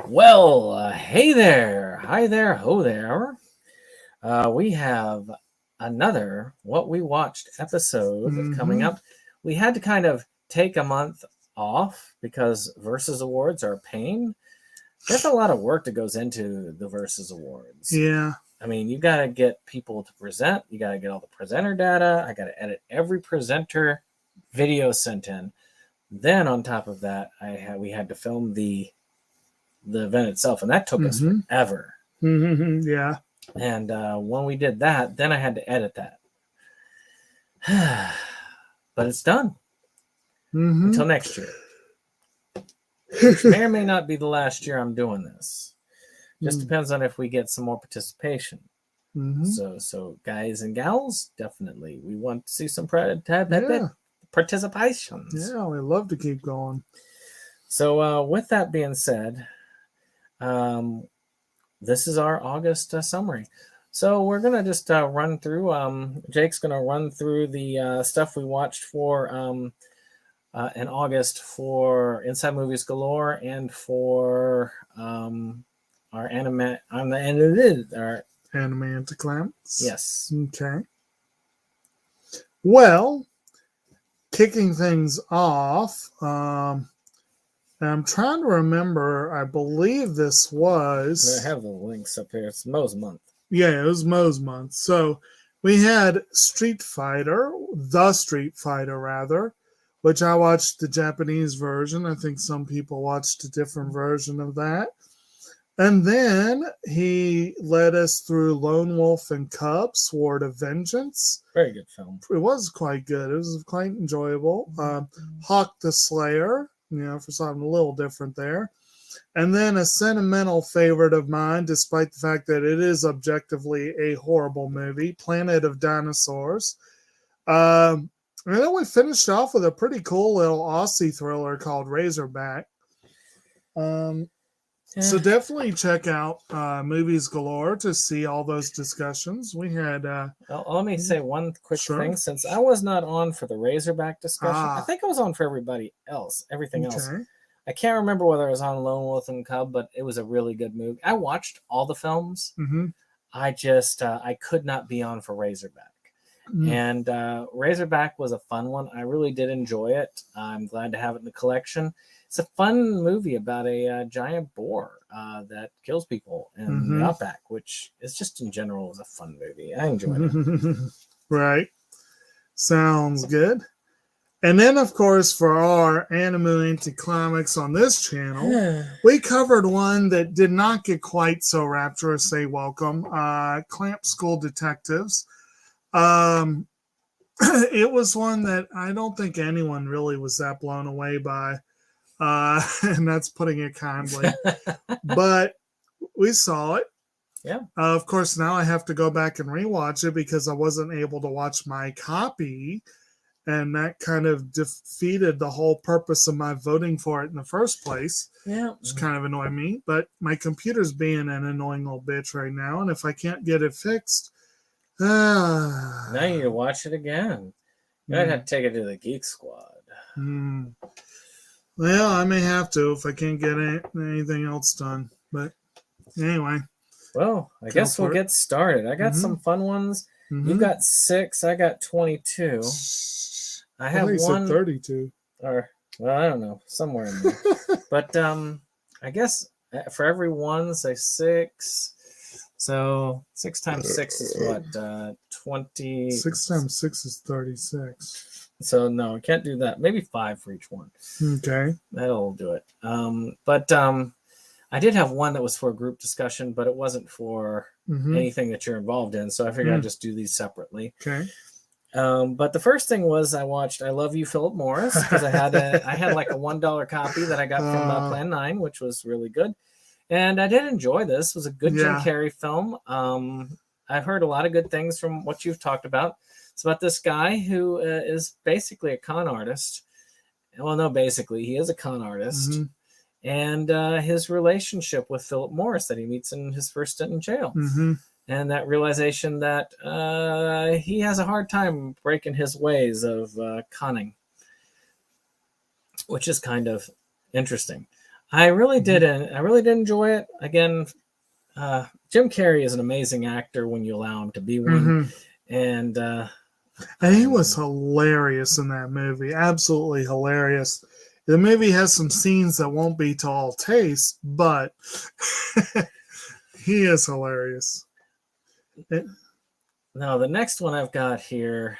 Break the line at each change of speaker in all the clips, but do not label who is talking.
Well, hey there, hi there, ho there. We have another What We Watched episode coming up. We had to kind of take a month off because Versus Awards are a pain. There's a lot of work that goes into the Versus Awards.
Yeah.
I mean, you got to get people to present. You got to get all the presenter data. I got to edit every presenter video sent in. Then on top of that, we had to film the event itself, and that took us forever.
Yeah.
And when we did that, then I had to edit that. But it's done until next year, which may or may not be the last year I'm doing this. Just depends on if we get some more participation. So guys and gals, definitely we want to see some participations.
Yeah, we love to keep going.
So with that being said, this is our August summary. So we're going to just run through, Jake's going to run through the stuff we watched for in August for Inside Movies Galore and for our
Animatic Comics.
Yes.
Okay. Well, kicking things off, I'm trying to remember. I believe this was.
I have the links up here. It's Moe's month.
Yeah, it was Moe's month. So we had The Street Fighter, which I watched the Japanese version. I think some people watched a different version of that. And then he led us through Lone Wolf and Cub, Sword of Vengeance.
Very good film.
It was quite good. It was quite enjoyable. Hawk the Slayer, for something a little different there. And then a sentimental favorite of mine, despite the fact that it is objectively a horrible movie, Planet of Dinosaurs. And then we finished off with a pretty cool little Aussie thriller called Razorback. So definitely check out Movies Galore to see all those discussions. We had...
let me say one quick thing. Since I was not on for the Razorback discussion, I think I was on for everything else. I can't remember whether I was on Lone Wolf and Cub, but it was a really good movie. I watched all the films. I just, I could not be on for Razorback. And Razorback was a fun one. I really did enjoy it. I'm glad to have it in the collection. It's a fun movie about a giant boar that kills people in the outback, which is just in general is a fun movie. I enjoyed it.
Right. Sounds good. And then, of course, for our Animatic Comics on this channel, we covered one that did not get quite so rapturously welcome, Clamp School Detectives. It was one that I don't think anyone really was that blown away by, and that's putting it kindly. But we saw it.
Yeah.
Of course, now I have to go back and rewatch it because I wasn't able to watch my copy. And that kind of defeated the whole purpose of my voting for it in the first place.
Yeah.
Which kind of annoyed me. But my computer's being an annoying little bitch right now. And if I can't get it fixed...
now you need to watch it again. You might have to take it to the Geek Squad.
Well, I may have to if I can't get anything else done. But anyway.
Well, I guess we'll get started. I got some fun ones. You got 6. I got 22. I have one
32.
Or well, I don't know, somewhere in there. But I guess for every one, say 6. So 6 times 6 is what? 20.
6 times 6 is 36.
So no, I can't do that. Maybe 5 for each one.
Okay.
That'll do it. But I did have one that was for a group discussion, but it wasn't for anything that you're involved in. So I figured I'd just do these separately.
Okay.
But the first thing was I watched I Love You, Philip Morris, because I had like a $1 copy that I got from Plan 9, which was really good. And I did enjoy this. It was a good Jim Carrey film. I've heard a lot of good things from what you've talked about. It's about this guy who is basically a con artist. Well, no, basically, he is a con artist. And his relationship with Philip Morris that he meets in his first stint in jail. And that realization that he has a hard time breaking his ways of conning, which is kind of interesting. I really didn't. I really did enjoy it. Again, Jim Carrey is an amazing actor when you allow him to be one. And
he was hilarious in that movie. Absolutely hilarious. The movie has some scenes that won't be to all taste, but he is hilarious.
Now, the next one I've got here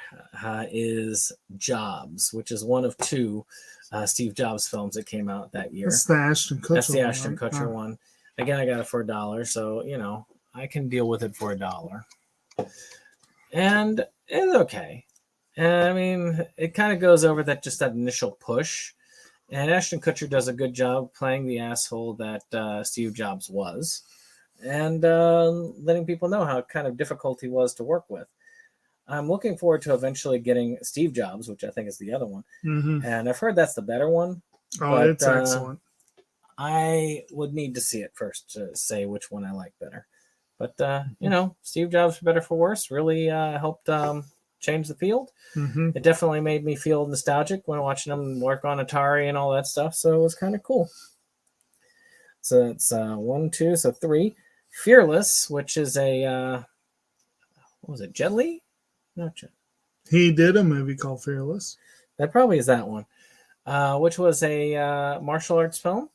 is Jobs, which is one of two Steve Jobs films that came out that year.
That's the Ashton Kutcher one.
That's the Ashton Kutcher one. Again, I got it for $1, so, you know, I can deal with it for $1. And it's okay. And, I mean, it kind of goes over that initial push. And Ashton Kutcher does a good job playing the asshole that Steve Jobs was. And letting people know how kind of difficult he was to work with. I'm looking forward to eventually getting Steve Jobs, which I think is the other one. And I've heard that's the better one.
Oh, it's excellent.
I would need to see it first to say which one I like better. But, you know, Steve Jobs, for better for worse, really helped change the field. It definitely made me feel nostalgic when watching him work on Atari and all that stuff. So it was kind of cool. So it's 1, 2, so 3. Fearless, which is a, what was it, Jet Li? Not Jet.
He did a movie called Fearless.
That probably is that one, which was a martial arts film.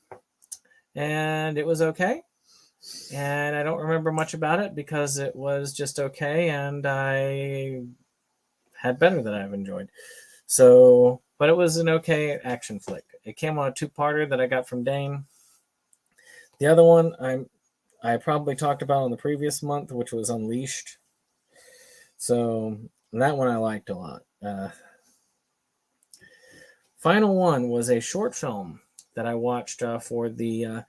And it was okay. And I don't remember much about it because it was just okay. And I had better that I've enjoyed. So, but it was an okay action flick. It came on a 2-parter that I got from Dane. The other one I probably talked about on the previous month, which was Unleashed. So that one I liked a lot. Final one was a short film that I watched for the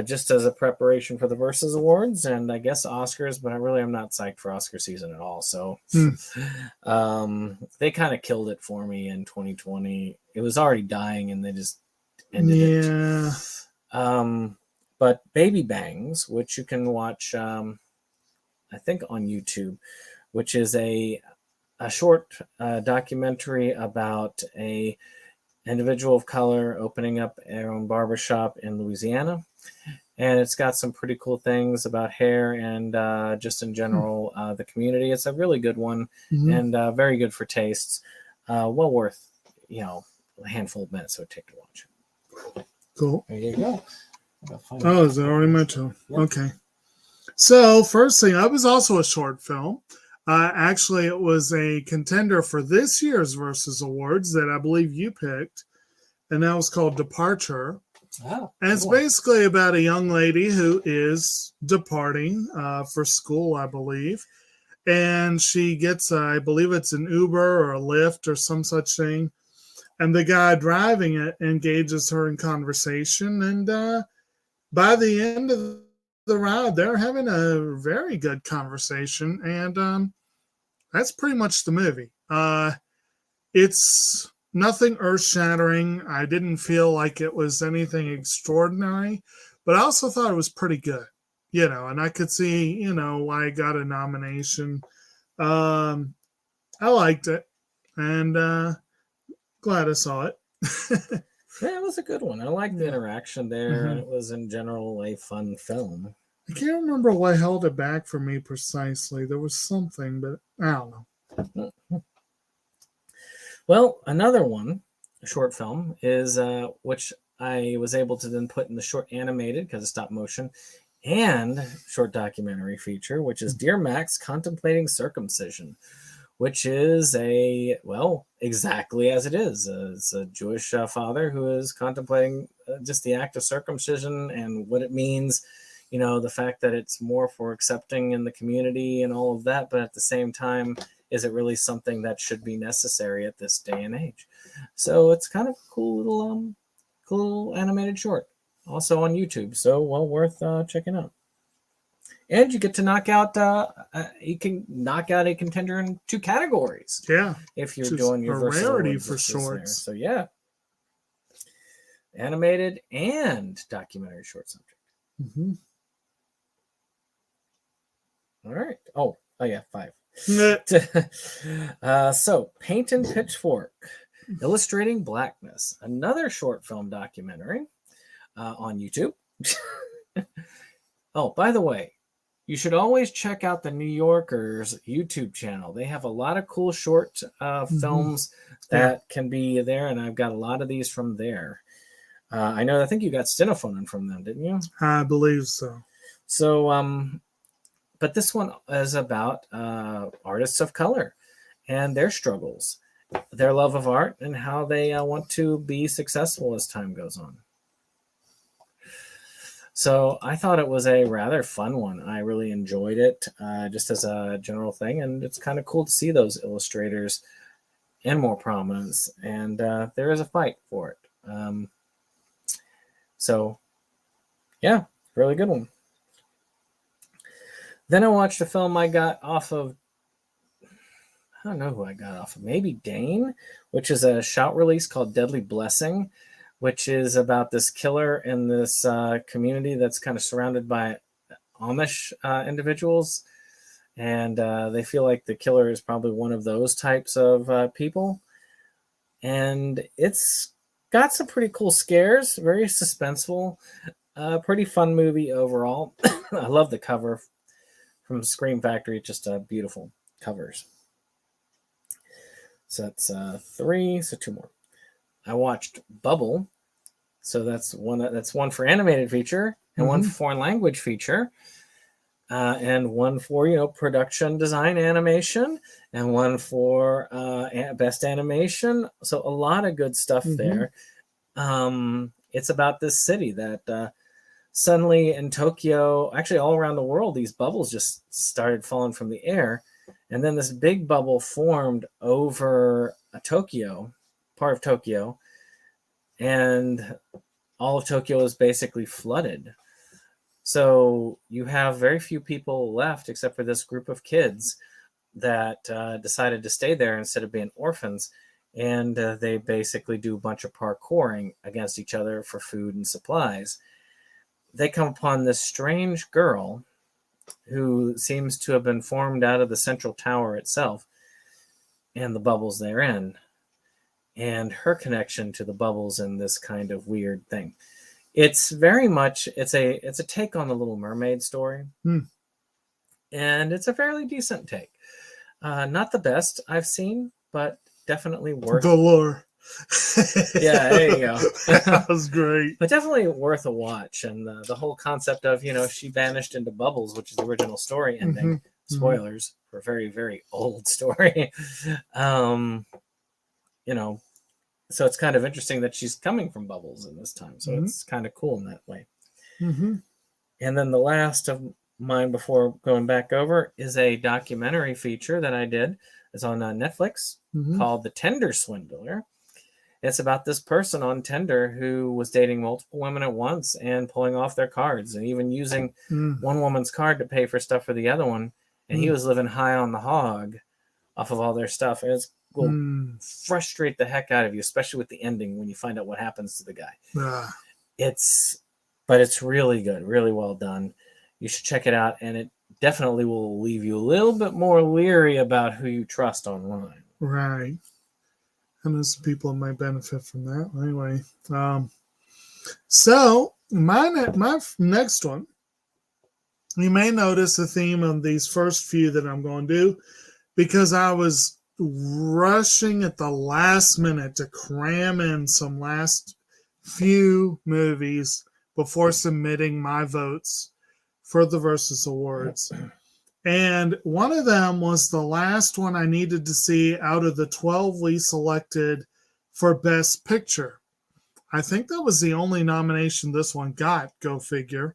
just as a preparation for the Versus Awards and I guess Oscars, but I'm not psyched for Oscar season at all. So they kind of killed it for me in 2020. It was already dying and they just ended it. But Baby Bangs, which you can watch, I think on YouTube, which is a short documentary about a individual of color opening up their own barbershop in Louisiana. And it's got some pretty cool things about hair and just in general the community. It's a really good one and very good for tastes. Well worth, a handful of minutes it would take to watch.
Cool.
There you go.
Oh, is it already my turn? Yep. Okay. So, first thing, that was also a short film. Actually, it was a contender for this year's Versus Awards that I believe you picked, and that was called Departure.
Oh,
and it's basically about a young lady who is departing for school, I believe. And she gets, I believe it's an Uber or a Lyft or some such thing. And the guy driving it engages her in conversation. And by the end of the ride, they're having a very good conversation. And that's pretty much the movie. It's nothing earth-shattering. I didn't feel like it was anything extraordinary, but I also thought it was pretty good, and I could see, why it got a nomination. I liked it, and glad I saw it.
Yeah, it was a good one. I liked the interaction there, and it was in general a fun film.
I can't remember what held it back for me precisely. There was something, but I don't know.
Well, another one, a short film, is which I was able to then put in the short animated because of stop motion and short documentary feature, which is Dear Max Contemplating Circumcision, which is exactly as it is. It's a Jewish father who is contemplating just the act of circumcision and what it means, the fact that it's more for accepting in the community and all of that, but at the same time, is it really something that should be necessary at this day and age? So it's kind of a cool little animated short, also on YouTube. So well worth checking out. And you get to knock out. You can knock out a contender in 2 categories.
Yeah,
if you're doing your
rarity for shorts.
So yeah, animated and documentary short subject. All right. Oh yeah, 5. So Paint and Pitchfork, Illustrating Blackness, another short film documentary on YouTube. Oh, by the way, you should always check out the New Yorker's YouTube channel. They have a lot of cool short films that can be there, and I've got a lot of these from there. I think you got Stenophone from them, didn't you?
I believe so.
So, but this one is about artists of color and their struggles, their love of art, and how they want to be successful as time goes on. So I thought it was a rather fun one. I really enjoyed it just as a general thing, and it's kind of cool to see those illustrators in more prominence, and there is a fight for it. So, yeah, really good one. Then I watched a film I got off of, I don't know who I got off of, maybe Dane, which is a shout release called Deadly Blessing, which is about this killer in this community that's kind of surrounded by Amish individuals. And they feel like the killer is probably one of those types of people. And it's got some pretty cool scares, very suspenseful, pretty fun movie overall. I love the cover from Scream Factory, just beautiful covers. So that's 3, so 2 more. I watched Bubble, so that's one for animated feature and one for foreign language feature, and one for production design animation, and one for best animation. So a lot of good stuff there. It's about this city that suddenly in Tokyo, actually all around the world, these bubbles just started falling from the air. And then this big bubble formed over Tokyo, part of Tokyo, and all of Tokyo is basically flooded. So you have very few people left except for this group of kids that decided to stay there instead of being orphans. And they basically do a bunch of parkouring against each other for food and supplies. They come upon this strange girl who seems to have been formed out of the central tower itself and the bubbles therein, and her connection to the bubbles in this kind of weird thing. It's very much it's a take on the Little Mermaid story, and it's a fairly decent take. Not the best I've seen, but definitely worth
Galore.
Yeah, there you go.
That was great.
But definitely worth a watch. And the whole concept of, she vanished into bubbles, which is the original story ending. Spoilers for a very, very old story. So it's kind of interesting that she's coming from bubbles in this time. So it's kind of cool in that way. And then the last of mine before going back over is a documentary feature that I did. It's on Netflix called The Tinder Swindler. It's about this person on Tinder who was dating multiple women at once and pulling off their cards and even using one woman's card to pay for stuff for the other one. And he was living high on the hog off of all their stuff. And will frustrate the heck out of you, especially with the ending when you find out what happens to the guy. But it's really good, really well done. You should check it out, and it definitely will leave you a little bit more leery about who you trust online.
Right. And there's people that might benefit from that. Anyway, so my next one, you may notice a theme on these first few that I'm going to do, because I was rushing at the last minute to cram in some last few movies before submitting my votes for the Versus Awards. And one of them was the last one I needed to see out of the 12 we selected for Best Picture. I think that was the only nomination this one got, go figure.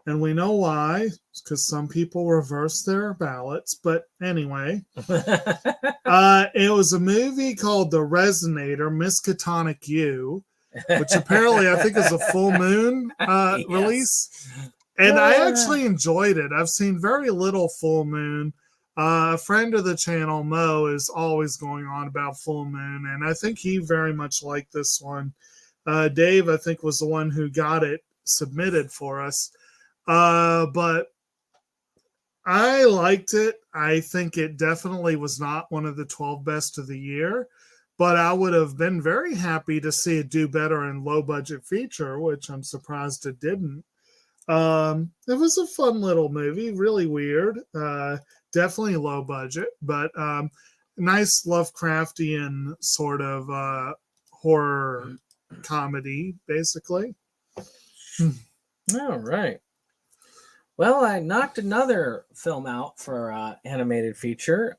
And we know why. It's because some people reversed their ballots. But anyway, it was a movie called The Resonator, Miskatonic You, which apparently I think is a full moon release. And I actually enjoyed it. I've seen very little Full Moon. A friend of the channel, Mo, is always going on about Full Moon, and I think he very much liked this one. Dave, I think, was the one who got it submitted for us. But I liked it. I think it definitely was not one of the 12 best of the year, but I would have been very happy to see it do better in low budget feature, which I'm surprised it didn't. It was a fun little movie, really weird, definitely low budget, but nice Lovecraftian sort of horror comedy, basically.
All right. Well, I knocked another film out for animated feature.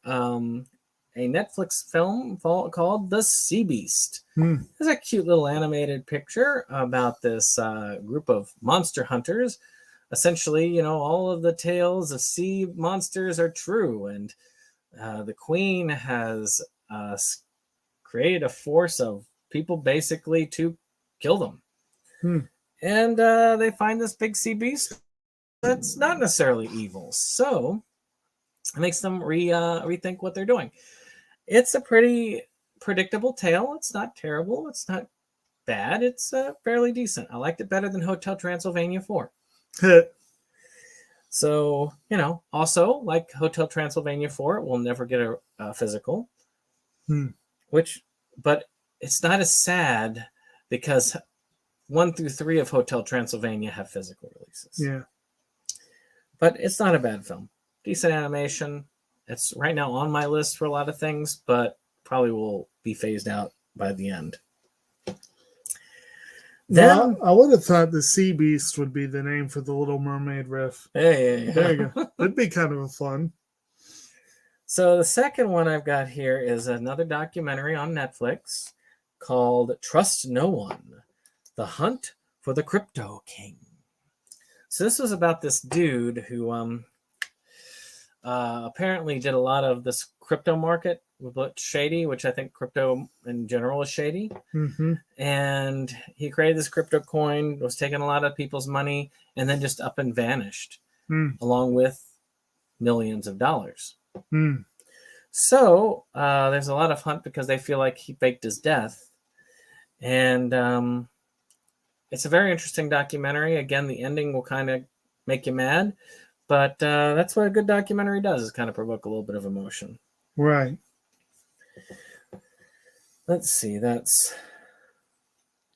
A Netflix film called The Sea Beast. It's a cute little animated picture about this group of monster hunters. Essentially, all of the tales of sea monsters are true, and the queen has created a force of people basically to kill them. And they find this big sea beast that's not necessarily evil. So it makes them rethink what they're doing. It's a pretty predictable tale. It's not terrible. It's not bad. It's fairly decent. I liked it better than Hotel Transylvania 4. So, also like Hotel Transylvania 4, it will never get a physical. But it's not as sad because 1 through 3 of Hotel Transylvania have physical releases.
Yeah.
But it's not a bad film. Decent animation. It's right now on my list for a lot of things, but probably will be phased out by the end.
Then I would have thought the Sea Beast would be the name for the Little Mermaid riff.
Hey.
There you go. That'd be kind of a fun.
So the second one I've got here is another documentary on Netflix called Trust No One: The Hunt for the Crypto King. So this was about this dude who apparently did a lot of this crypto market, looked shady, which I think crypto in general is shady. And he created this crypto coin, was taking a lot of people's money, and then just up and vanished, along with millions of dollars. So there's a lot of hunt because they feel like he faked his death. And it's a very interesting documentary. Again, the ending will kind of make you mad. But that's what a good documentary does, is kind of provoke a little bit of emotion.
Right.
Let's see. That's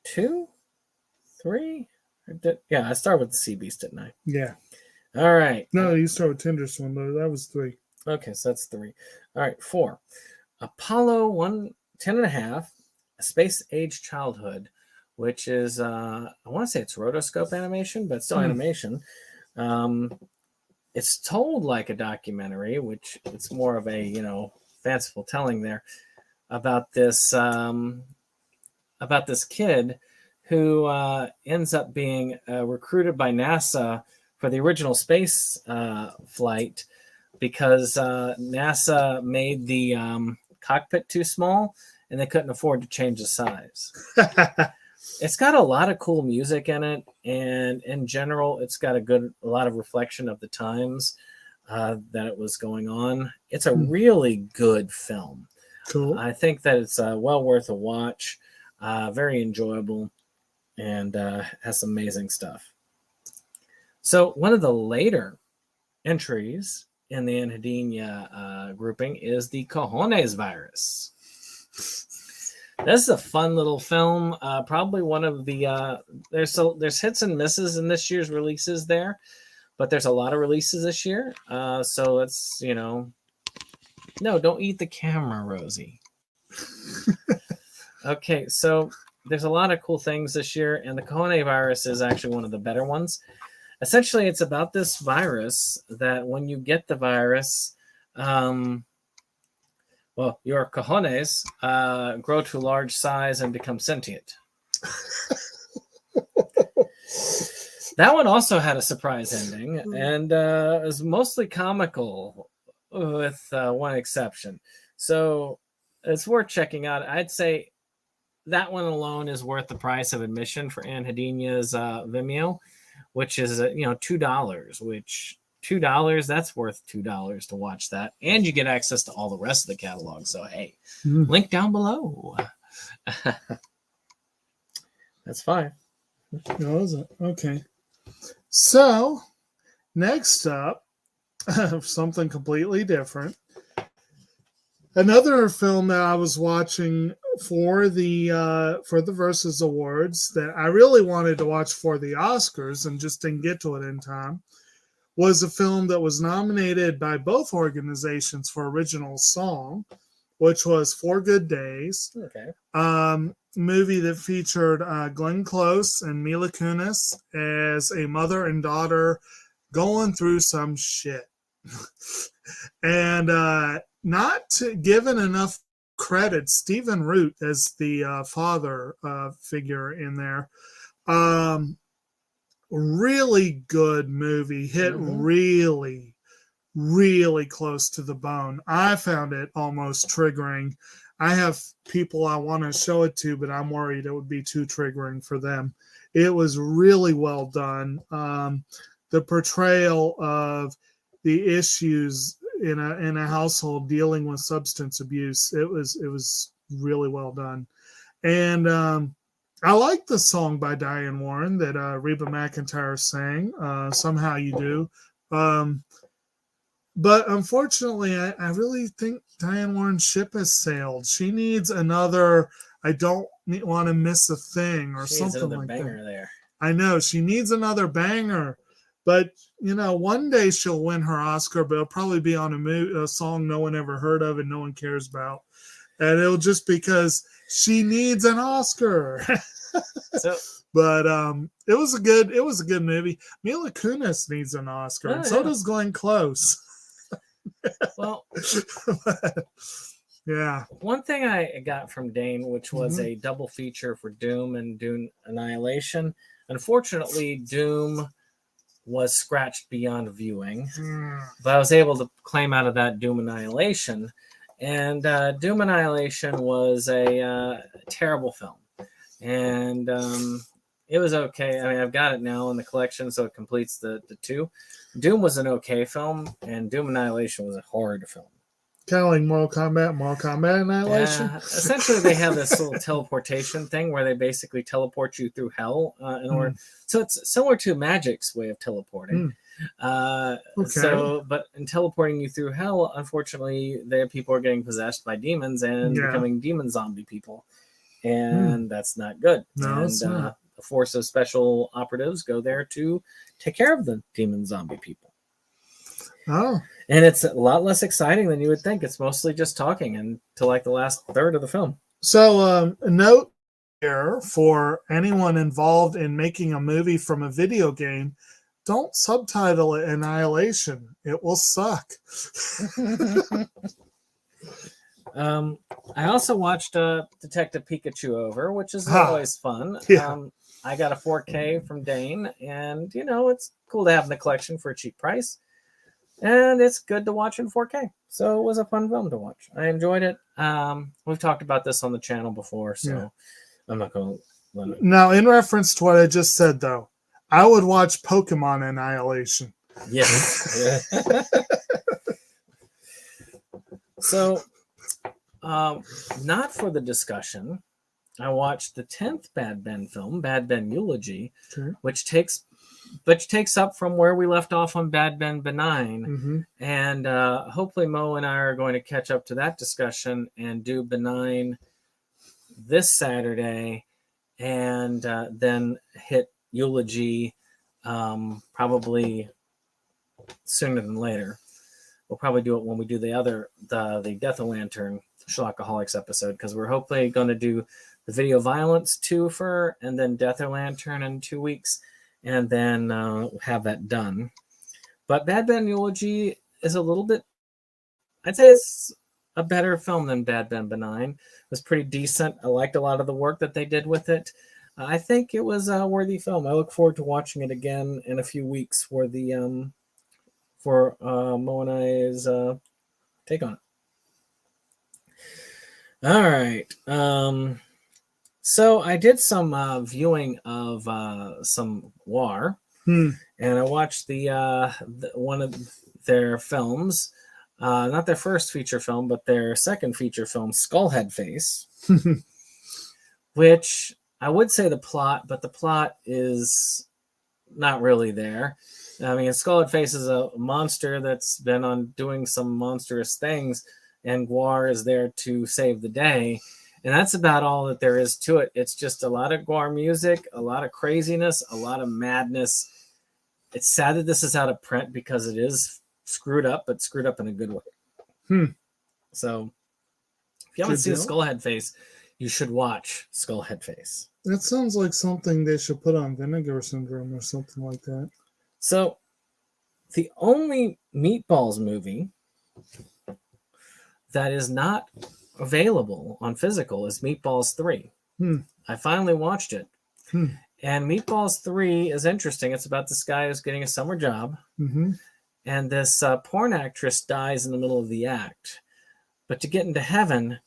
2, 3. Yeah, I started with the Sea Beast, didn't I?
Yeah.
All right.
No, you start with Tinder Swindler. That was 3.
Okay, so that's 3. All right, 4. Apollo 10.5, A Space Age Childhood, which is, I want to say it's rotoscope animation, but it's still animation. It's told like a documentary, which it's more of a, fanciful telling there about this kid who ends up being recruited by NASA for the original space flight because NASA made the cockpit too small and they couldn't afford to change the size. It's got a lot of cool music in it, and in general, it's got a lot of reflection of the times that it was going on. It's a really good film.
Cool.
I think that it's well worth a watch. Very enjoyable, and has some amazing stuff. So one of the later entries in the Anhedenia grouping is the Cojones virus. This is a fun little film. Probably one of the there's hits and misses in this year's releases there, but there's a lot of releases this year. So let's no, don't eat the camera, Rosie. Okay, so there's a lot of cool things this year, and the Cojones virus is actually one of the better ones. Essentially, it's about this virus that when you get the virus, your cojones grow to a large size and become sentient. That one also had a surprise ending, and was mostly comical, with one exception. So it's worth checking out. I'd say that one alone is worth the price of admission for Anhedenia's Vimeo, which is $2. Which $2, that's worth $2 to watch that, and you get access to all the rest of the catalog. So hey, link down below. That's 5.
Oh, is it? Okay. So next up, something completely different. Another film that I was watching for the Versus Awards that I really wanted to watch for the Oscars and just didn't get to it in time was a film that was nominated by both organizations for original song, which was Four Good Days.
Okay.
Movie that featured Glenn Close and Mila Kunis as a mother and daughter going through some shit. And not given enough credit, Stephen Root as the father figure in there. Really good movie. Hit really, really close to the bone. I found it almost triggering. I have people I want to show it to, but I'm worried it would be too triggering for them. It was really well done. The portrayal of the issues in a household dealing with substance abuse, it was really well done. And I like the song by Diane Warren that Reba McEntire sang, Somehow You Do. But unfortunately, I really think Diane Warren's ship has sailed. She needs another I Don't Want to Miss a Thing or something like
banger
that.
There.
I know, she needs another banger. But, one day she'll win her Oscar, but it'll probably be on a song no one ever heard of and no one cares about. And it'll just because she needs an Oscar. But it was a good movie. Mila Kunis needs an Oscar, and so does Glenn Close.
Well,
yeah.
One thing I got from Dane, which was a double feature for Doom and Doom Annihilation. Unfortunately, Doom was scratched beyond viewing, but I was able to claim out of that Doom Annihilation. And Doom Annihilation was a terrible film. And it was okay. I mean, I've got it now in the collection, so it completes the two. Doom was an okay film, and Doom Annihilation was a horrid film.
Kind of like Mortal Kombat Annihilation.
Essentially, they have this little teleportation thing where they basically teleport you through hell in order. So it's similar to Magic's way of teleporting. Okay. So, but in teleporting you through hell, unfortunately, people are getting possessed by demons and becoming demon zombie people, and that's not good.
No, it's not.
A force of special operatives go there to take care of the demon zombie people.
Oh.
And it's a lot less exciting than you would think. It's mostly just talking until like the last third of the film.
So a note here for anyone involved in making a movie from a video game, don't subtitle it Annihilation. It will suck.
I also watched Detective Pikachu over, which is always fun.
Yeah.
I got a 4K from Dane, and, it's cool to have in the collection for a cheap price. And it's good to watch in 4K. So it was a fun film to watch. I enjoyed it. We've talked about this on the channel before, so I'm not going to let it. Now,
in reference to what I just said, though, I would watch Pokemon Annihilation.
Yes. So, not for the discussion, I watched the 10th Bad Ben film, Bad Ben Eulogy, which takes up from where we left off on Bad Ben Benign. And hopefully Mo and I are going to catch up to that discussion and do Benign this Saturday, and then hit Eulogy probably sooner than later. We'll probably do it when we do the Death of Lantern Schlockaholics episode, because we're hopefully going to do the Video Violence twofer and then Death of Lantern in 2 weeks, and then have that done. But Bad Ben Eulogy is a little bit, I'd say it's a better film than Bad Ben Benign. It was pretty decent. I liked a lot of the work that they did with it. I think it was a worthy film. I look forward to watching it again in a few weeks for the for Mo and I's take on it. All right. So I did some viewing of some War, and I watched the one of their films, not their first feature film, but their second feature film, Skullhead Face, which I would say the plot, but the plot is not really there. I mean, Skullhead Face is a monster that's been on doing some monstrous things, and Guar is there to save the day. And that's about all that there is to it. It's just a lot of gore music, a lot of craziness, a lot of madness. It's sad that this is out of print because it is screwed up, but screwed up in a good way. So if you haven't seen Skullhead Face, you should watch Skullhead Face.
That sounds like something they should put on Vinegar Syndrome or something like that.
So the only Meatballs movie that is not available on physical is Meatballs 3. I finally watched it. And Meatballs 3 is interesting. It's about this guy who's getting a summer job. And this porn actress dies in the middle of the act. But to get into heaven,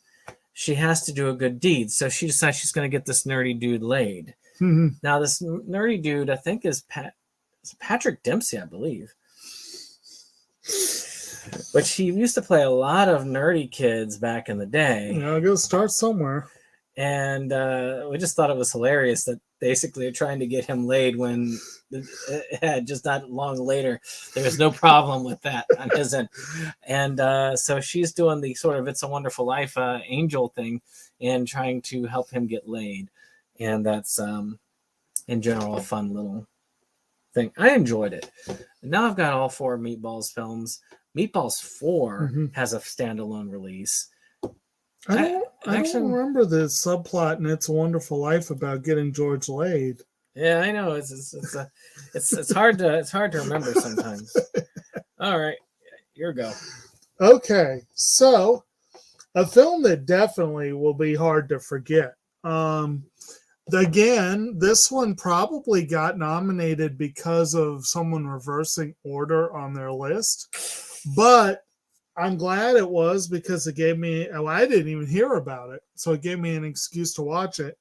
she has to do a good deed. So she decides she's going to get this nerdy dude laid. Now, this nerdy dude, I think, is Patrick Dempsey, I believe. But she used to play a lot of nerdy kids back in the day.
Yeah, I'll go start somewhere.
And we just thought it was hilarious that basically they're trying to get him laid when just not long later, there was no problem with that on his end. And so she's doing the sort of It's a Wonderful Life angel thing and trying to help him get laid. And that's, in general, a fun little thing. I enjoyed it. Now I've got all 4 Meatballs films. Meatballs 4 has a standalone release.
I don't remember the subplot in It's a Wonderful Life about getting George laid.
Yeah, I know. It's hard to remember sometimes. All right, your go.
Okay, so a film that definitely will be hard to forget. Again, this one probably got nominated because of someone reversing order on their list, but I'm glad it was because it gave me, I didn't even hear about it, so it gave me an excuse to watch it.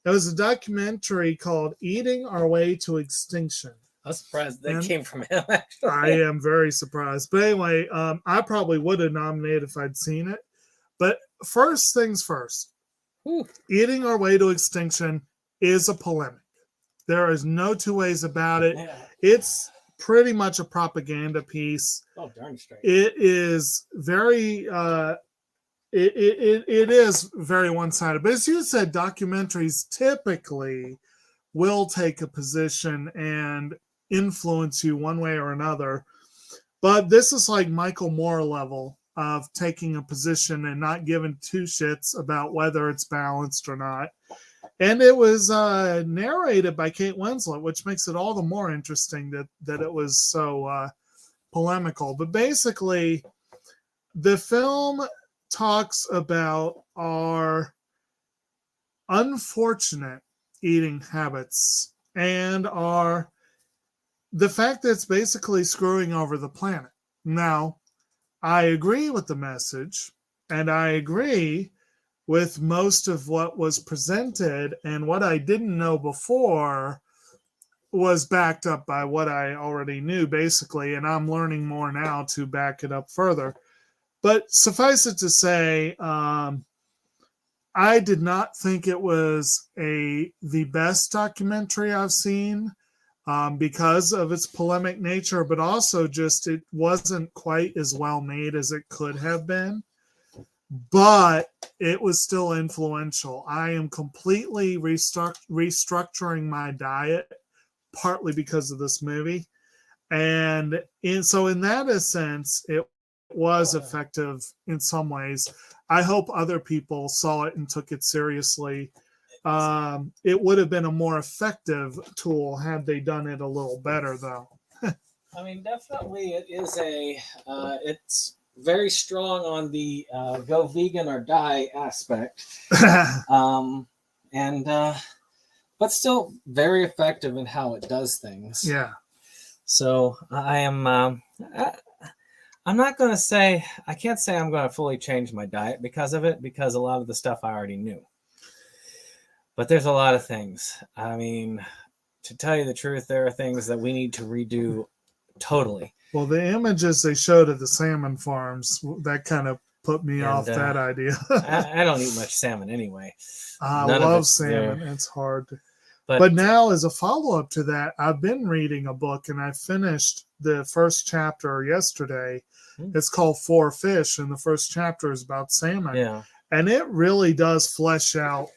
It was a documentary called Eating Our Way to Extinction.
I was surprised that came from him, actually.
I am very surprised. But anyway, I probably would have nominated if I'd seen it. But first things first, Eating Our Way to Extinction is a polemic. There is no two ways about it. Yeah. It's pretty much a propaganda piece.
Oh, darn straight.
It is very it is very one-sided. But as you said, documentaries typically will take a position and influence you one way or another. But this is like Michael Moore level of taking a position and not giving two shits about whether it's balanced or not. And it was narrated by Kate Winslet, which makes it all the more interesting that it was so polemical. But basically, the film talks about our unfortunate eating habits and the fact that it's basically screwing over the planet. Now, I agree with the message, and I agree with most of what was presented, and what I didn't know before was backed up by what I already knew, basically, and I'm learning more now to back it up further. But suffice it to say, I did not think it was the best documentary I've seen because of its polemic nature, but also just it wasn't quite as well made as it could have been. But it was still influential. I am completely restructuring my diet, partly because of this movie. And so in that sense, it was effective in some ways. I hope other people saw it and took it seriously. It would have been a more effective tool had they done it a little better, though.
I mean, definitely it is it's very strong on the go vegan or die aspect. But still very effective in how it does things.
Yeah.
So I am, I'm not going to say, I can't say I'm going to fully change my diet because of it, because a lot of the stuff I already knew. But there's a lot of things. I mean, to tell you the truth, there are things that we need to redo totally.
Well, the images they showed at the salmon farms, that kind of put me off that idea.
I don't eat much salmon anyway.
I love salmon. There. It's hard. But now, as a follow-up to that, I've been reading a book, and I finished the first chapter yesterday. It's called Four Fish, and the first chapter is about salmon.
Yeah.
and it really does flesh out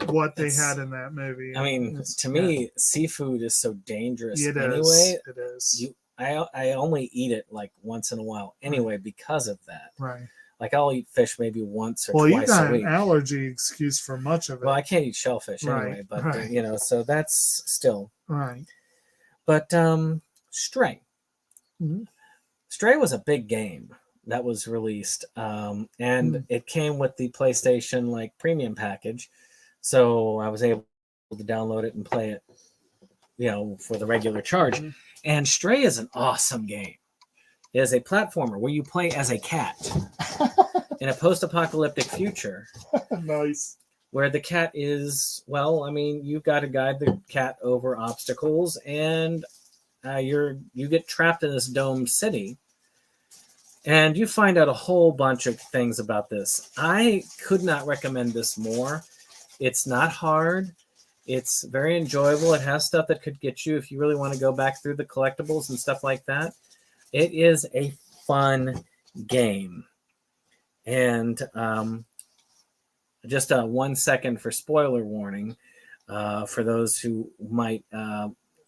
what they had in that movie.
I mean, to me, seafood is so dangerous anyway.
It is.
I only eat it like once in a while anyway because of that.
Right.
Like I'll eat fish maybe once or twice a week.
Well, you got an allergy excuse for much of it.
Well, I can't eat shellfish anyway, but you know, so that's still
right.
But Stray.
Mm-hmm.
Stray was a big game that was released, and it came with the PlayStation like premium package, so I was able to download it and play it, you know, for the regular charge. And Stray is an awesome game. It is a platformer where you play as a cat in a post-apocalyptic future.
Nice.
Where the cat is, well, I mean, you've got to guide the cat over obstacles, and you get trapped in this domed city, and you find out a whole bunch of things about this. I could not recommend this more. It's not hard. It's very enjoyable. It has stuff that could get you if you really want to go back through the collectibles and stuff like that. It is a fun game. And just 1 second for spoiler warning for those who might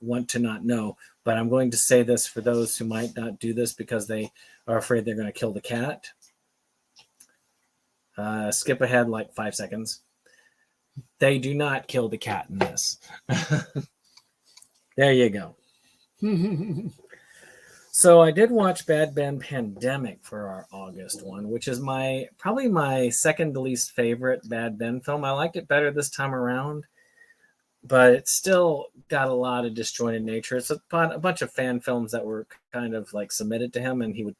want to not know. But I'm going to say this for those who might not do this because they are afraid they're going to kill the cat. Skip ahead like 5 seconds. They do not kill the cat in this. There you go. So I did watch Bad Ben Pandemic for our August one, which is probably my second to least favorite Bad Ben film. I liked it better this time around, but it still got a lot of disjointed nature. It's a bunch of fan films that were kind of like submitted to him, and he would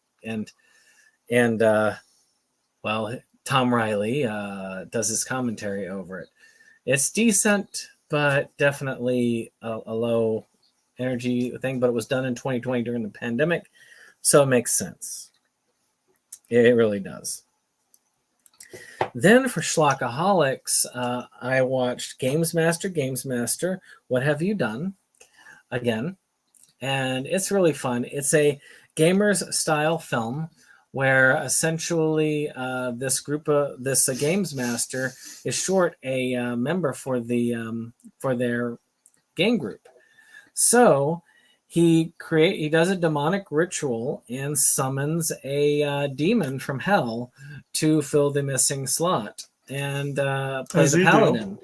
well, Tom Riley does his commentary over it. It's decent, but definitely a low energy thing, but it was done in 2020 during the pandemic, so it makes sense. It really does. Then for Schlockaholics, I watched Games Master, What Have You Done? Again, and it's really fun. It's a gamers style film where essentially this Games Master is short a member for their game group. So he does a demonic ritual and summons a demon from hell to fill the missing slot and play the paladin,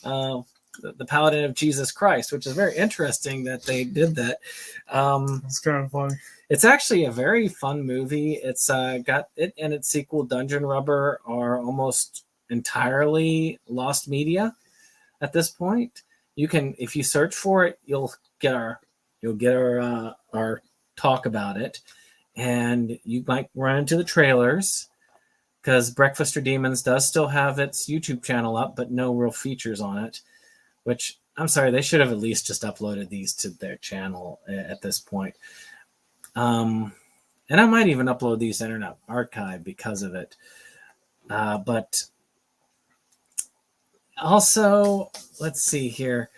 the paladin of Jesus Christ, which is very interesting that they did that.
It's kind of funny.
It's actually a very fun movie. It's got it and its sequel, Dungeon Rubber, are almost entirely lost media at this point. You can, if you search for it, you'll get our talk about it, and you might run into the trailers because Breakfast for Demons does still have its YouTube channel up, but no real features on it. Which I'm sorry, they should have at least just uploaded these to their channel at this point. And I might even upload these to Internet Archive because of it. But also, let's see here.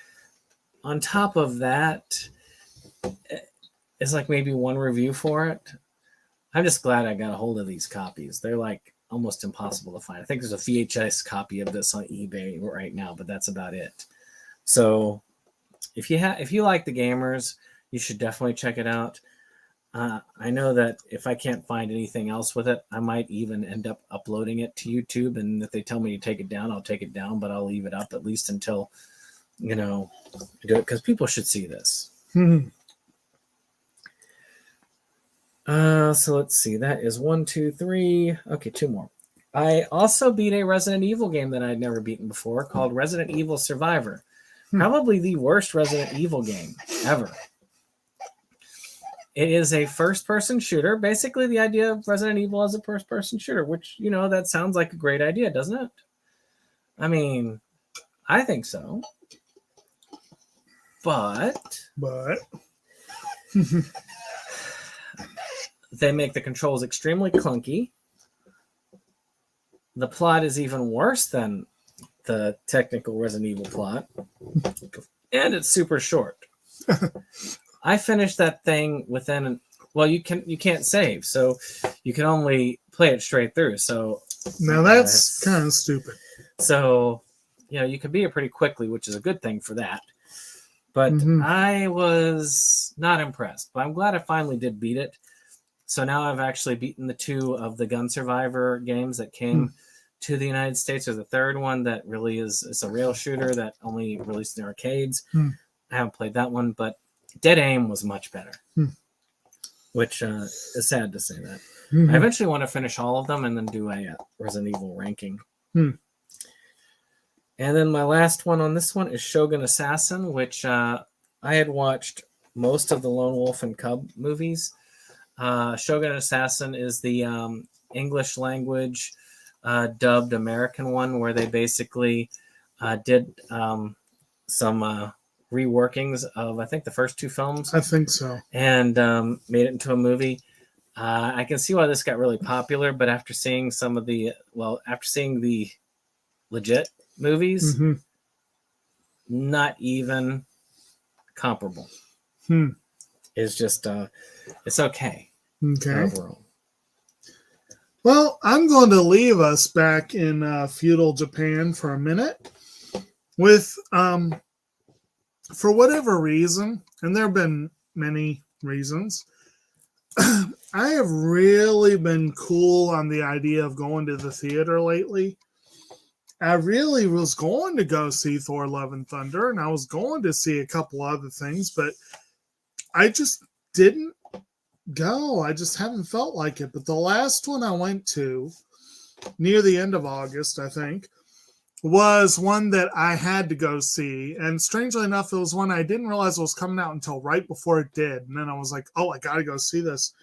On top of that, it's like maybe one review for it. I'm just glad I got a hold of these copies. They're like almost impossible to find. I think there's a VHS copy of this on eBay right now, but that's about it. So if you like the gamers, you should definitely check it out. I know that if I can't find anything else with it, I might even end up uploading it to YouTube. And if they tell me to take it down, I'll take it down, but I'll leave it up at least until, do it, because people should see this. So let's see. That is 1, 2, 3. Okay, 2 more. I also beat a Resident Evil game that I'd never beaten before called Resident Evil Survivor. Probably the worst Resident Evil game ever. It is a first-person shooter. Basically, the idea of Resident Evil as a first-person shooter, which, that sounds like a great idea, doesn't it? I mean, I think so. But they make the controls extremely clunky. The plot is even worse than the technical Resident Evil plot. And it's super short. I finished that thing within you can't save, so you can only play it straight through. So
Now that's kind of stupid.
So, you can beat it pretty quickly, which is a good thing for that. But I was not impressed. But I'm glad I finally did beat it. So now I've actually beaten the 2 of the Gun Survivor games that came to the United States. There's a third one that really is a rail shooter that only released in arcades. I haven't played that one, but Dead Aim was much better, which is sad to say that. I eventually want to finish all of them and then do a Resident Evil ranking. And then my last one on this one is Shogun Assassin, which I had watched most of the Lone Wolf and Cub movies. Shogun Assassin is the English language dubbed American one where they basically did some reworkings of, I think, the first 2 films.
I think so.
And made it into a movie. I can see why this got really popular, but after seeing the legit movies, not even comparable. It's just, it's okay.
Okay.
Overall.
Well, I'm going to leave us back in feudal Japan for a minute with, for whatever reason, and there have been many reasons, I have really been cool on the idea of going to the theater lately. I really was going to go see Thor: Love and Thunder, and I was going to see a couple other things, but I just didn't go. I just haven't felt like it. But the last one I went to, near the end of August, I think, was one that I had to go see. And strangely enough, it was one I didn't realize was coming out until right before it did. And then I was like, oh, I got to go see this.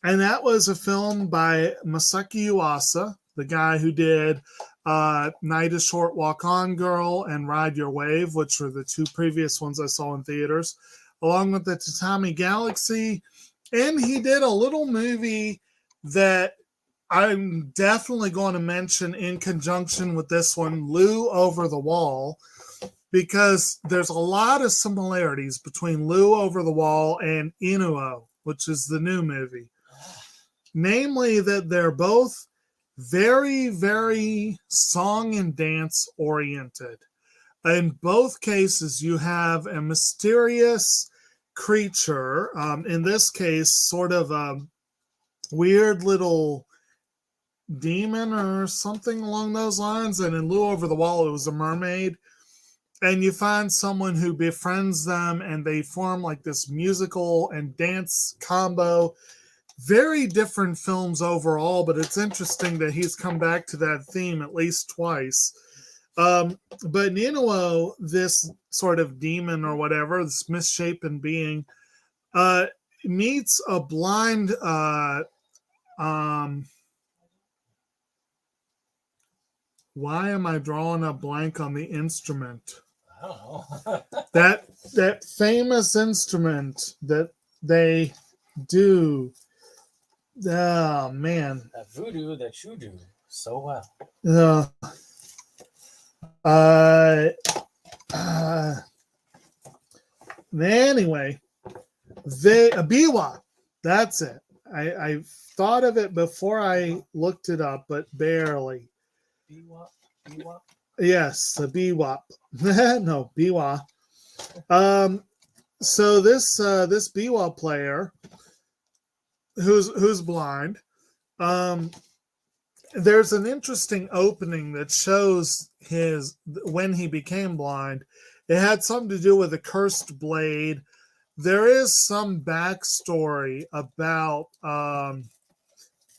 And that was a film by Masaki Yuasa, the guy who did Night is Short, Walk On Girl, and Ride Your Wave, which were the 2 previous ones I saw in theaters, along with the Tatami Galaxy. And he did a little movie that I'm definitely going to mention in conjunction with this one, Lou Over the Wall, because there's a lot of similarities between Lou Over the Wall and Inuo, which is the new movie. Namely that they're both very, very song and dance oriented. In both cases, you have a mysterious creature, in this case, sort of a weird little demon or something along those lines. And in Lou Over the Wall, it was a mermaid. And you find someone who befriends them and they form like this musical and dance combo. Very different films overall, but it's interesting that he's come back to that theme at least twice. But Inuo, this sort of demon or whatever, this misshapen being, meets a blind why am I drawing a blank on the instrument?
I don't know.
that famous instrument that they do. Oh man.
That voodoo that you do so well.
Anyway, Biwa. That's it. I thought of it before I looked it up, but barely.
Biwa?
Yes, the Biwa. No, Biwa. So this Biwa player who's blind, there's an interesting opening that shows when he became blind. It had something to do with a cursed blade. There is some backstory about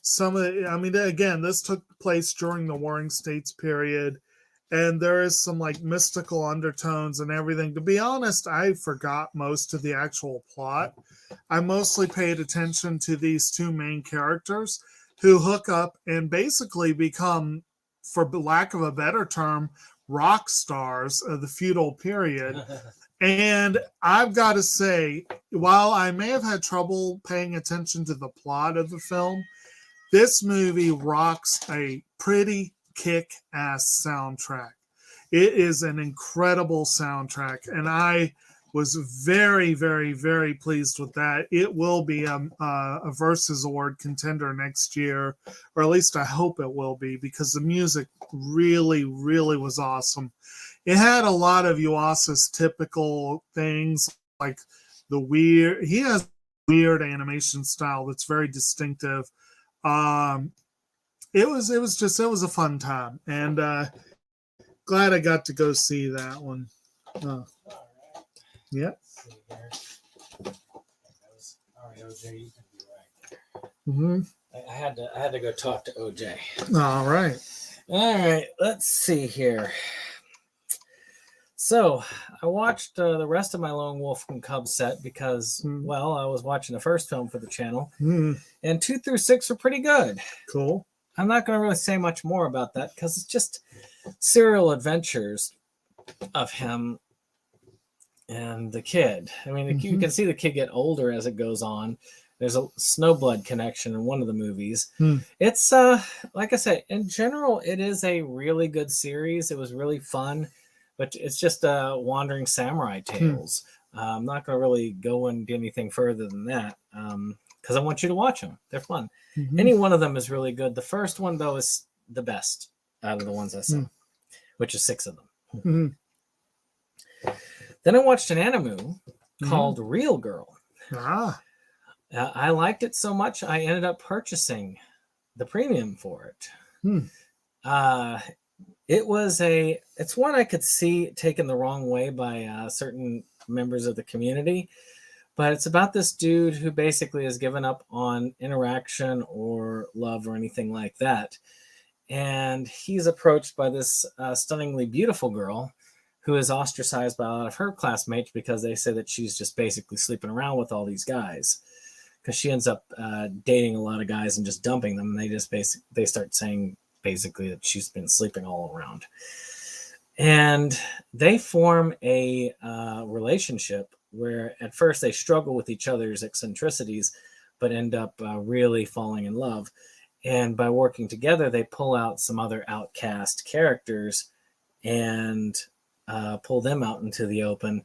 some of the, I mean, again, this took place during the Warring States period, and there is some like mystical undertones and everything. To be honest, I forgot most of the actual plot. I mostly paid attention to these 2 main characters who hook up and basically become, for lack of a better term, rock stars of the feudal period. And I've got to say, while I may have had trouble paying attention to the plot of the film, this movie rocks a pretty kick-ass soundtrack. It is an incredible soundtrack, and I was very, very, very pleased with that. It will be a Versus Award contender next year, or at least I hope it will be, because the music really, really was awesome. It had a lot of Yuasa's typical things, like he has weird animation style that's very distinctive. It was a fun time, and glad I got to go see that one. Yeah.
All right, OJ, you can be right.
Mm-hmm.
I had to go talk to OJ.
All right.
Let's see here. So I watched the rest of my Lone Wolf and Cub set because, well, I was watching the first film for the channel, and 2 through 6 were pretty good.
Cool.
I'm not going to really say much more about that because it's just serial adventures of him and the kid. I mean, you can see the kid get older as it goes on. There's a Snowblood connection in one of the movies. It's, like I said, in general, it is a really good series. It was really fun, but it's just wandering samurai tales. I'm not going to really go into anything further than that because I want you to watch them. They're fun. Any one of them is really good. The first one, though, is the best out of the ones I saw, which is 6 of them. Then I watched an anime called Real Girl. I liked it so much, I ended up purchasing the premium for it. It's one I could see taken the wrong way by certain members of the community, but it's about this dude who basically has given up on interaction or love or anything like that. And he's approached by this stunningly beautiful girl who is ostracized by a lot of her classmates because they say that she's just basically sleeping around with all these guys. Because she ends up dating a lot of guys and just dumping them. And they start saying basically that she's been sleeping all around. And they form a relationship where at first they struggle with each other's eccentricities, but end up really falling in love. And by working together, they pull out some other outcast characters and pull them out into the open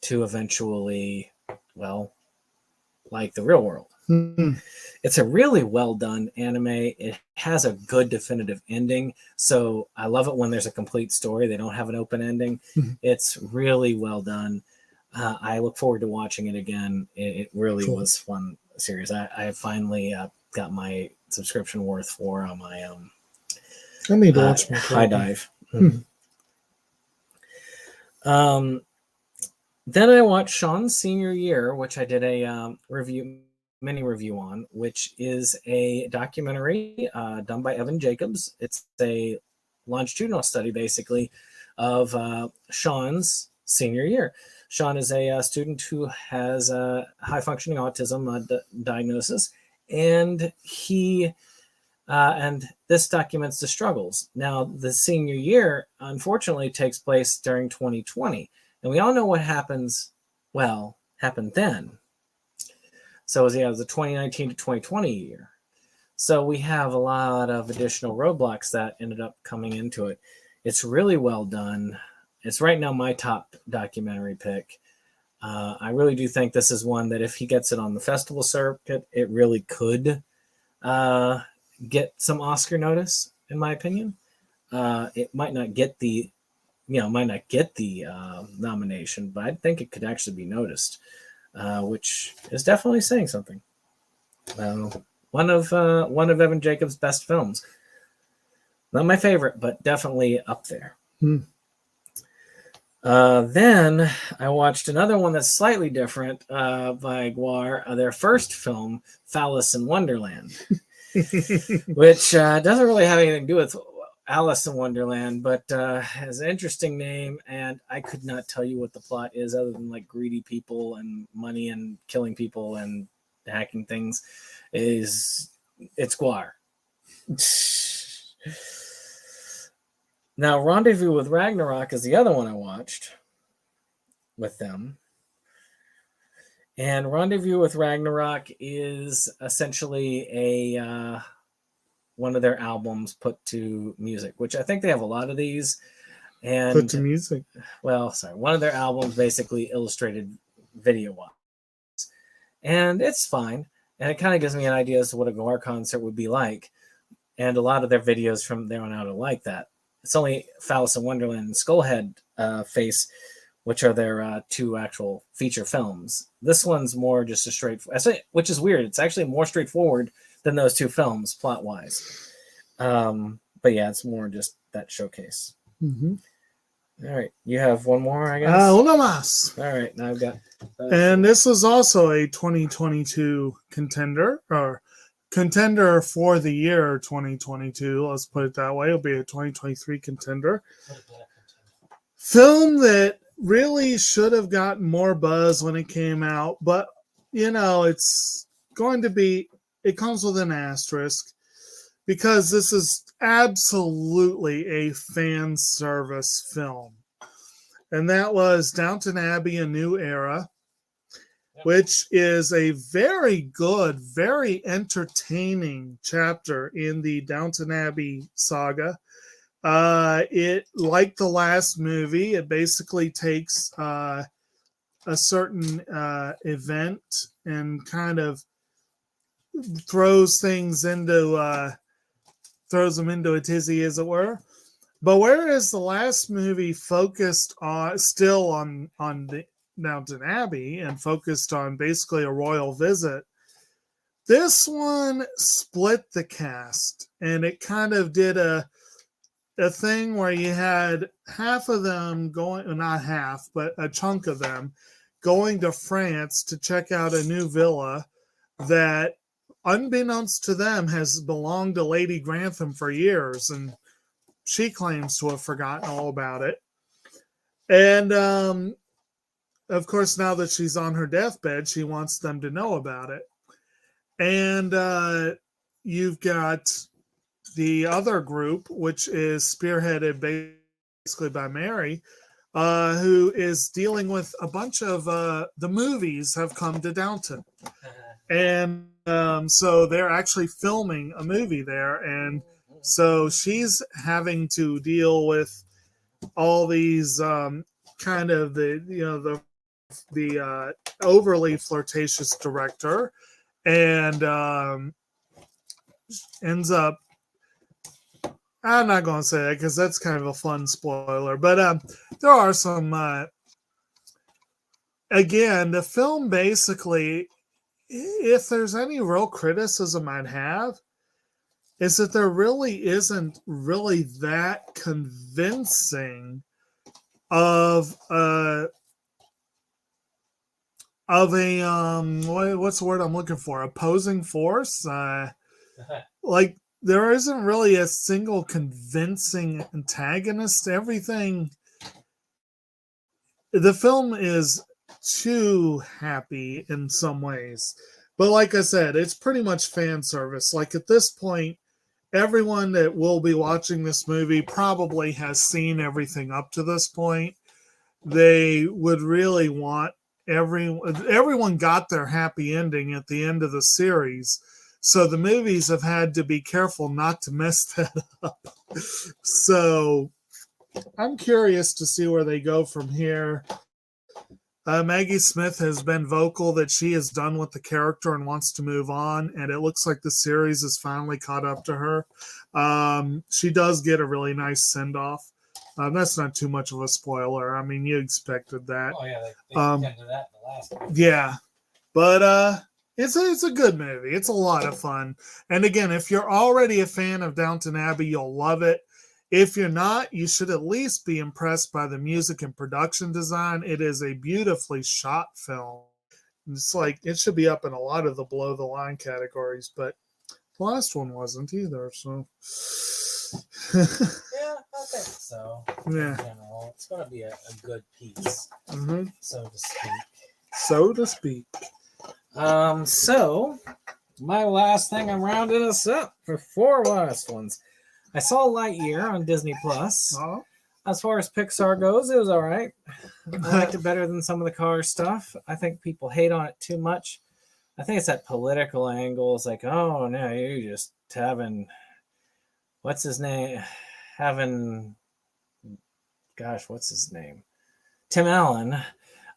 to eventually, well, like the real world. It's a really well done anime. It has a good definitive ending. So I love it when there's a complete story. They don't have an open ending. It's really well done. I look forward to watching it again. It really was fun series. I finally got my subscription worth for my
I need to watch my
High Dive. Then I watched Sean's Senior Year, which I did a mini review on, which is a documentary done by Evan Jacobs. It's a longitudinal study, basically, of Sean's senior year. Sean is a student who has high-functioning autism diagnosis, and and this documents the struggles. Now, the senior year, unfortunately, takes place during 2020. And we all know what happened then. So it was the 2019 to 2020 year. So we have a lot of additional roadblocks that ended up coming into it. It's really well done. It's right now my top documentary pick. I really do think this is one that if he gets it on the festival circuit, it really could get some Oscar notice, in my opinion. It might not get the nomination, but I think it could actually be noticed, which is definitely saying something. One of Evan Jacobs' best films. Not my favorite, but definitely up there. Then I watched another one that's slightly different by Galore, their first film, Alice in Wonderland, which doesn't really have anything to do with Alice in Wonderland, but has an interesting name, and I could not tell you what the plot is other than like greedy people and money and killing people and hacking things. It's Galore. Now, Rendezvous with Ragnarok is the other one I watched with them. And Rendezvous with Ragnarok is essentially one of their albums put to music, which I think they have a lot of these. And
Put to music.
Well, sorry, one of their albums basically illustrated video-wise, and it's fine. And it kind of gives me an idea as to what a Galore concert would be like. And a lot of their videos from there on out are like that. It's only Phallus in Wonderland and Skullhead Face, which are their two actual feature films. This one's more just a which is weird. It's actually more straightforward than those two films plot-wise. But yeah, it's more just that showcase.
Mm-hmm.
All right, you have one more, I guess.
Uno más.
All right, now I've got.
And this is also a 2022 contender, or contender for the year 2022. Let's put it that way. It'll be a 2023 contender. Film that really should have gotten more buzz when it came out, but it's going to be. It comes with an asterisk because this is absolutely a fan service film. And that was Downton Abbey, A New Era, which is a very good, very entertaining chapter in the Downton Abbey saga. It, like the last movie, it basically takes a certain event and kind of throws them into a tizzy, as it were. But whereas the last movie focused on the Downton Abbey and focused on basically a royal visit, this one split the cast, and it kind of did a thing where you had half of them going, not half, but a chunk of them going to France to check out a new villa that, unbeknownst to them, has belonged to Lady Grantham for years, and she claims to have forgotten all about it. And of course, now that she's on her deathbed, she wants them to know about it. And you've got the other group, which is spearheaded basically by Mary, who is dealing with a bunch of the movies have come to Downton. And so they're actually filming a movie there, and so she's having to deal with all these kind of the overly flirtatious director, and ends up. I'm not going to say that because that's kind of a fun spoiler, but there are some. Again, the film basically, if there's any real criticism I'd have, is that there really isn't really that convincing of a what's the word I'm looking for? Opposing force. Like, there isn't really a single convincing antagonist. Everything. The film is too happy in some ways, but like I said, it's pretty much fan service. Like, at this point, everyone that will be watching this movie probably has seen everything up to this point. They would really want everyone got their happy ending at the end of the series, so the movies have had to be careful not to mess that up. So I'm curious to see where they go from here. Maggie Smith has been vocal that she is done with the character and wants to move on, and it looks like the series has finally caught up to her. She does get a really nice send-off. That's not too much of a spoiler. I mean, you expected that.
Oh, yeah, they intended that in the last one.
Yeah, but it's a good movie. It's a lot of fun. And again, if you're already a fan of Downton Abbey, you'll love it. If you're not, you should at least be impressed by the music and production design. It is a beautifully shot film. It's like, it should be up in a lot of the below the line categories, but the last one wasn't either. So
yeah, I think so.
Yeah,
in general, it's going to be a good piece, so to speak.
So to speak.
So my last thing, I'm rounding us up for 4 last ones. I saw Lightyear on Disney Plus.
Oh.
As far as Pixar goes, it was all right. I liked it better than some of the car stuff. I think people hate on it too much. I think it's that political angle. It's like, oh, no, you're just having, what's his name? Having gosh, what's his name? Tim Allen,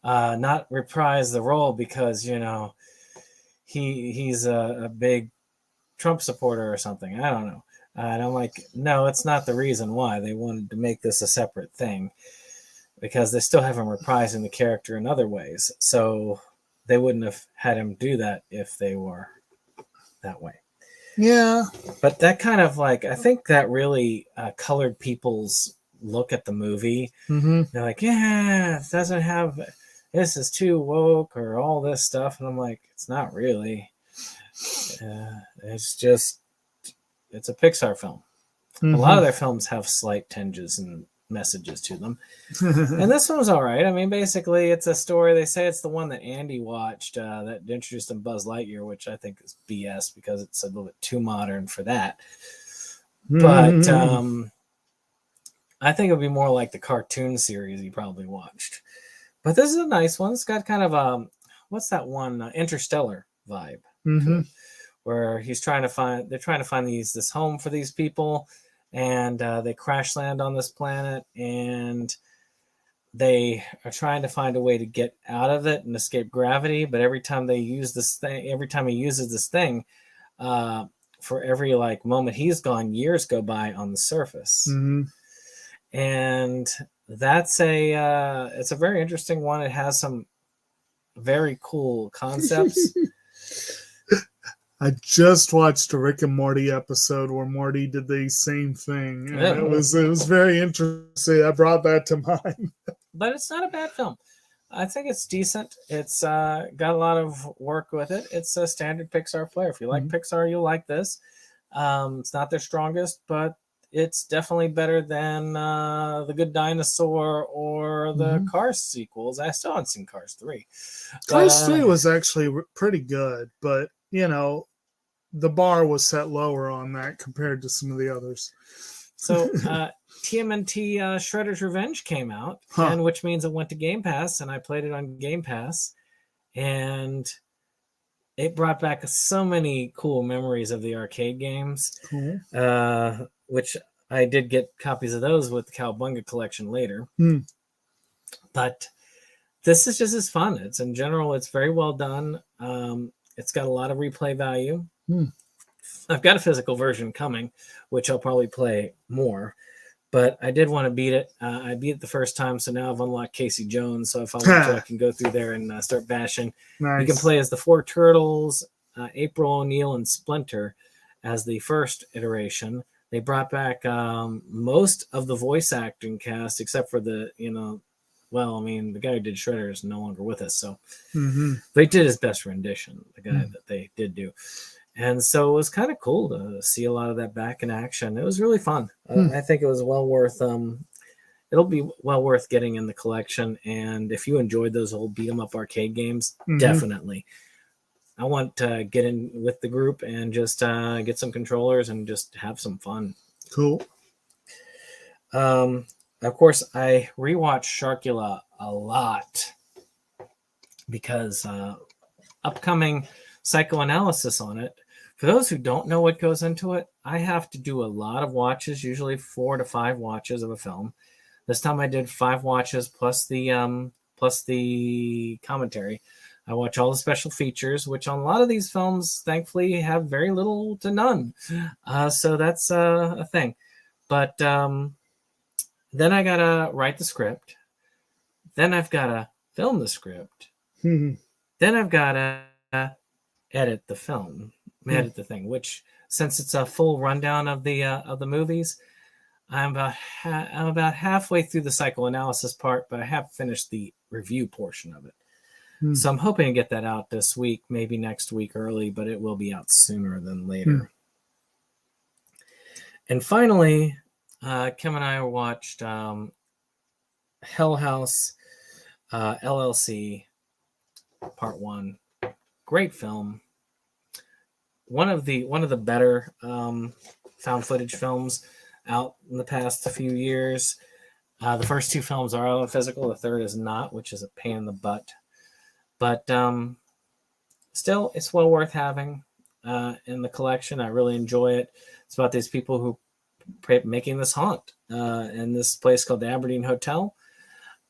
not reprise the role because, you know, he's a big Trump supporter or something. I don't know. And I'm like, no, it's not the reason why they wanted to make this a separate thing, because they still have him reprising the character in other ways. So they wouldn't have had him do that if they were that way.
Yeah.
But that kind of like, I think that really colored people's look at the movie.
Mm-hmm.
They're like, yeah, it doesn't have, this is too woke or all this stuff. And I'm like, it's not really. It's just, it's a Pixar film.
Mm-hmm.
A lot of their films have slight tinges and messages to them. And this one was all right. I mean, basically, it's a story. They say it's the one that Andy watched that introduced him Buzz Lightyear, which I think is BS because it's a little bit too modern for that. But I think it would be more like the cartoon series he probably watched. But this is a nice one. It's got kind of what's that one? Interstellar vibe.
Mm-hmm.
Where they're trying to find this home for these people, and they crash land on this planet, and they are trying to find a way to get out of it and escape gravity. But every time he uses this thing, for every like moment he's gone, years go by on the surface.
Mm-hmm.
And that's it's a very interesting one. It has some very cool concepts.
I just watched a Rick and Morty episode where Morty did the same thing. And it was very interesting. I brought that to mind.
But it's not a bad film. I think it's decent. It's got a lot of work with it. It's a standard Pixar flair. If you like Pixar, you'll like this. It's not their strongest, but it's definitely better than The Good Dinosaur or the Cars sequels. I still haven't seen Cars 3.
Cars 3 was actually pretty good, but, you know, the bar was set lower on that compared to some of the others.
So TMNT Shredder's Revenge came out, and which means it went to Game Pass, and I played it on Game Pass, and it brought back so many cool memories of the arcade games, which I did get copies of those with the Cowabunga collection later. But this is just as fun. It's in general, it's very well done. It's got a lot of replay value. I've got a physical version coming, which I'll probably play more. But I did want to beat it. I beat it the first time, so now I've unlocked Casey Jones. So if I want to, I can go through there and start bashing.
Nice.
You can play as the four turtles, April O'Neil, and Splinter as the first iteration. They brought back most of the voice acting cast, except for the guy who did Shredder is no longer with us. So they did his best rendition, the guy that they did do. And so it was kind of cool to see a lot of that back in action. It was really fun. I think it was well worth. It'll be well worth getting in the collection. And if you enjoyed those old beat 'em up arcade games, definitely. I want to get in with the group and just get some controllers and just have some fun.
Cool.
Of course, I rewatched Sharkula a lot because upcoming psychoanalysis on it. For those who don't know what goes into it, I have to do a lot of watches, usually 4 to 5 watches of a film. This time I did 5 watches plus the commentary. I watch all the special features, which on a lot of these films, thankfully, have very little to none. So that's a thing. But then I got to write the script. Then I've got to film the script. Then I've got to edit the film, edit the thing, which since it's a full rundown of the movies, I'm about halfway through the psychoanalysis part, but I have finished the review portion of it. So I'm hoping to get that out this week, maybe next week early, but it will be out sooner than later. And finally, Kim and I watched Hell House LLC Part 1. Great film. One of the better found footage films out in the past few years. The first 2 films are out on physical. The third is not, which is a pain in the butt. But still, it's well worth having in the collection. I really enjoy it. It's about these people who making this haunt in this place called the Aberdeen Hotel.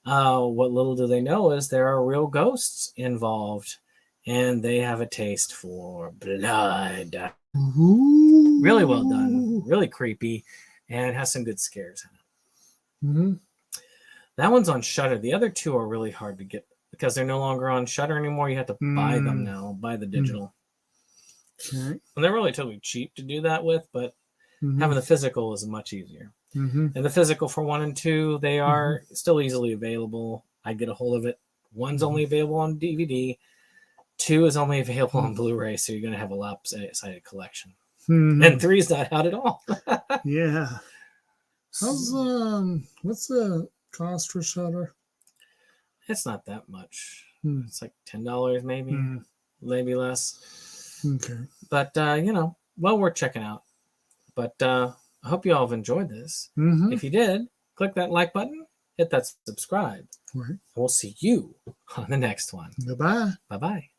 What little do they know is there are real ghosts involved, and they have a taste for blood.
Ooh.
Really well done, really creepy, and has some good scares in it.
Mm-hmm.
That one's on Shudder. The other two are really hard to get because they're no longer on Shudder anymore. You have to buy them now, buy the digital.
Okay.
And they're relatively cheap to do that with, but having the physical is much easier. And the physical for 1 and 2, they are still easily available. I get a hold of it. 1's only available on DVD. 2 is only available on Blu-ray, so you're going to have a lopsided collection. And 3's not out at all.
Yeah. How's what's the cost for Shudder?
It's not that much. It's like $10 maybe, maybe less.
Okay.
But well worth checking out. But I hope you all have enjoyed this. If you did, click that like button, hit that subscribe.
Right.
And we'll see you on the next one.
Goodbye.
Bye-bye.